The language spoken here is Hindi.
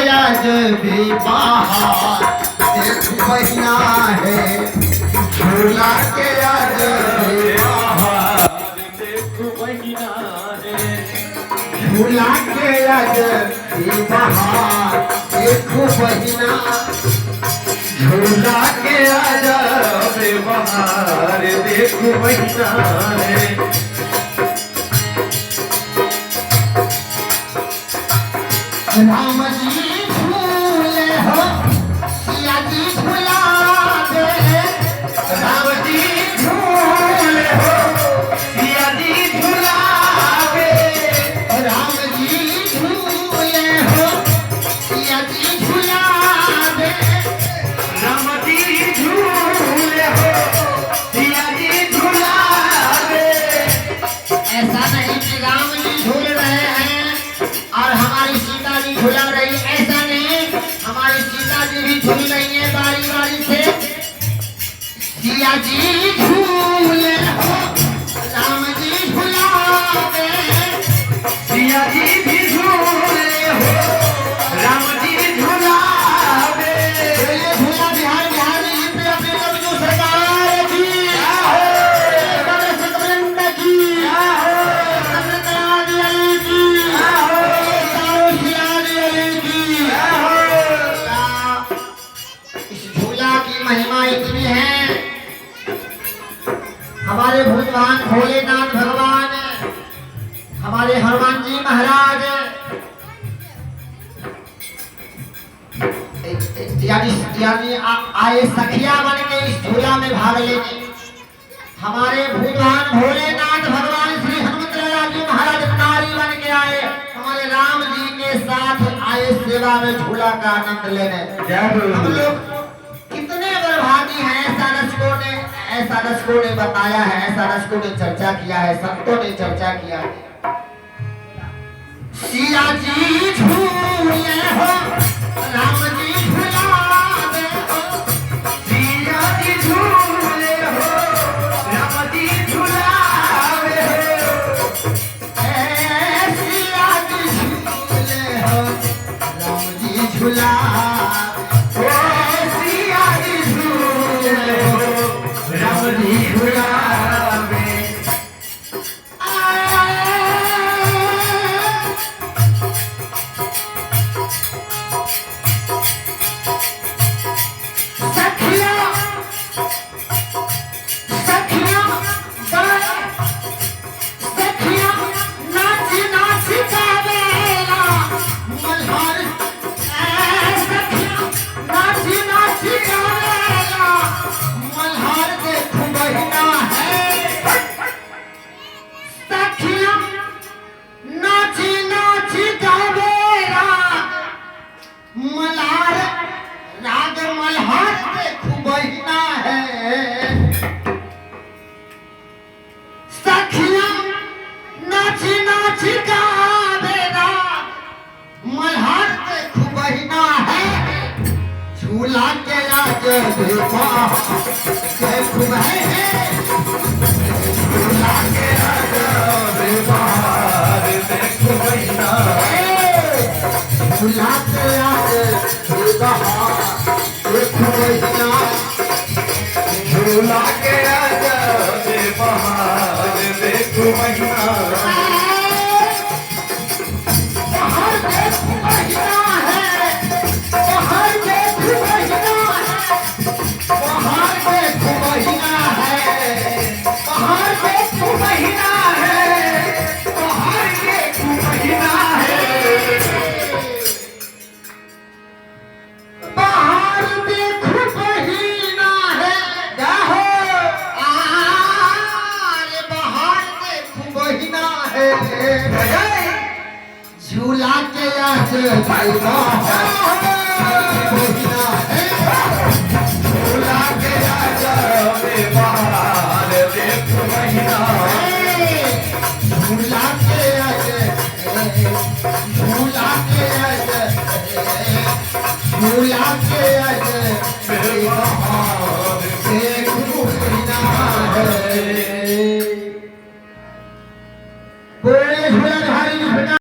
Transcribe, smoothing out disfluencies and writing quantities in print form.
आज भी बाहर देख बहिना है, झूला के आज भी बाहर देख बहिना है, झूला के आज भी बाहर देख बहिना, झूला के आज भी बाहर देख बहिना है। राम जी झूले हो, सिया जी झूला दे, राम जी झूले हो, सिया जी झूला दे, राम जी झूले हो, सिया जी झूला दे, राम जी झूले हो, सिया जी झूला दे। ऐसा नहीं कि राम जी झूल रहे हैं और हमारी सीता जी झूला रही, ऐसा नहीं, हमारी सीता जी भी झूल रही है बारी बारी से। सिया जी झूले हो, राम जी झूला दे, सिया जी भी झूले हो, राम जी झूला दे। ये झूला बिहार बिहार में ये अपने जो सरकार की महिमा इतनी है। हमारे भगवान भोलेनाथ भगवान, हमारे हनुमान जी महाराज यानी आए सखिया बन के इस झूला में भाग लेने। हमारे भगवान भोलेनाथ भगवान श्री हनुमत जी महाराज नारी बन के आए, हमारे राम जी के साथ आए सेवा में झूला का आनंद लेने। हम लोग कितने बर्भागी हैं, ऐसा रसकों ने बताया है, ऐसा रसकों ने चर्चा किया है, संतों ने चर्चा किया है। सिया जी झूले हो, राम जी झूला दे हो, सिया जी झूले हो, राम जी झूला दे हो, सिया जी झूले हो, राम जी झूला झूला के आज खूब है, झूला के आज देखो बहिना, झूला के आज देखो बहिना, झूला के आज देखो बहिना। झूला के आज झूला के आज बाहर देख महीना, झूला के आज झूला के आज झूला के आज